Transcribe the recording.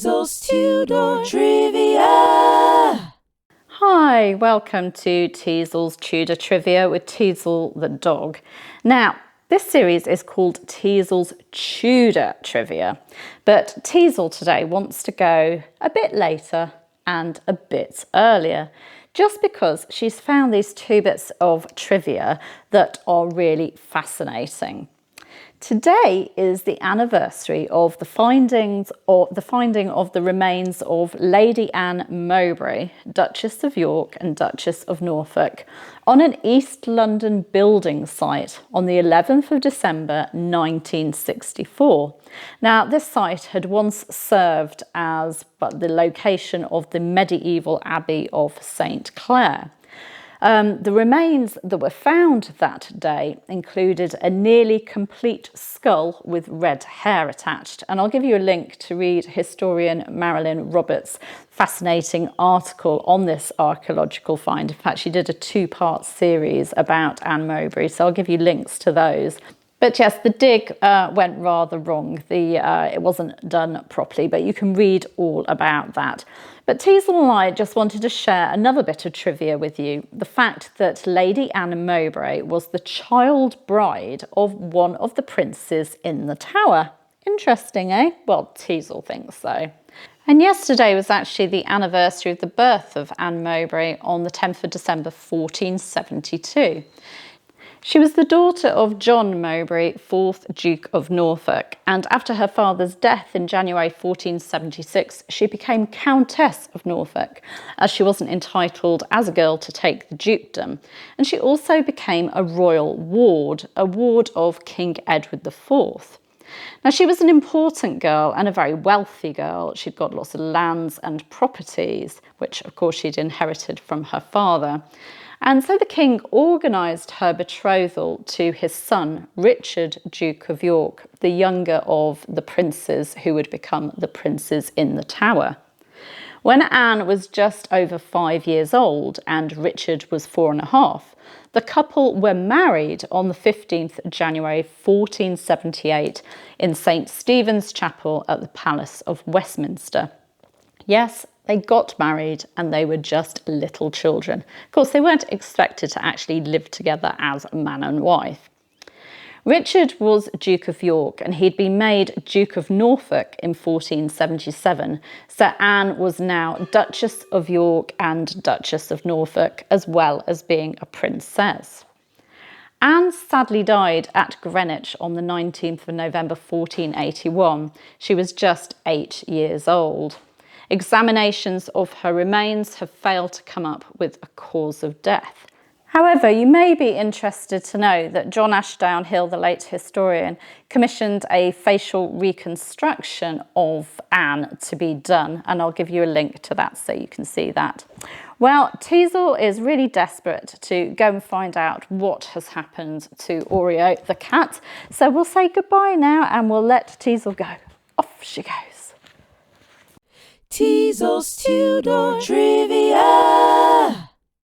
Teasel's Tudor Trivia! Hi, welcome to Teasel's Tudor Trivia with Teasel the dog. Now, this series is called Teasel's Tudor Trivia, but Teasel today wants to go a bit later and a bit earlier, just because she's found these two bits of trivia that are really fascinating. Today is the anniversary of the finding of the remains of Lady Anne Mowbray, Duchess of York and Duchess of Norfolk, on an East London building site on the 11th of December 1964. Now, this site had once served as the location of the medieval Abbey of St Clair. The remains that were found that day included a nearly complete skull with red hair attached. And I'll give you a link to read historian Marilyn Roberts' fascinating article on this archaeological find. In fact, she did a two-part series about Anne Mowbray, so I'll give you links to those. But yes, the dig went rather wrong. It wasn't done properly, but you can read all about that. But Teasel and I just wanted to share another bit of trivia with you. The fact that Lady Anne Mowbray was the child bride of one of the princes in the Tower. Interesting, eh? Well, Teasel thinks so. And yesterday was actually the anniversary of the birth of Anne Mowbray on the 10th of December 1472. She was the daughter of John Mowbray, 4th Duke of Norfolk, and after her father's death in January 1476, she became Countess of Norfolk, as she wasn't entitled as a girl to take the dukedom. And she also became a royal ward, a ward of King Edward IV. Now, she was an important girl and a very wealthy girl. She'd got lots of lands and properties, which of course she'd inherited from her father. And so the king organised her betrothal to his son, Richard, Duke of York, the younger of the princes who would become the princes in the Tower. When Anne was just over 5 years old and Richard was 4.5, the couple were married on the 15th January 1478 in St Stephen's Chapel at the Palace of Westminster. Yes, they got married and they were just little children. Of course, they weren't expected to actually live together as man and wife. Richard was Duke of York and he'd been made Duke of Norfolk in 1477, so Anne was now Duchess of York and Duchess of Norfolk, as well as being a princess. Anne sadly died at Greenwich on the 19th of November 1481. She was just 8 years old. Examinations of her remains have failed to come up with a cause of death. However, you may be interested to know that John Ashdown Hill, the late historian, commissioned a facial reconstruction of Anne to be done, and I'll give you a link to that so you can see that. Well, Teasel is really desperate to go and find out what has happened to Oreo the cat, so we'll say goodbye now and we'll let Teasel go. Off she goes. Teasel's Tudor Trivia!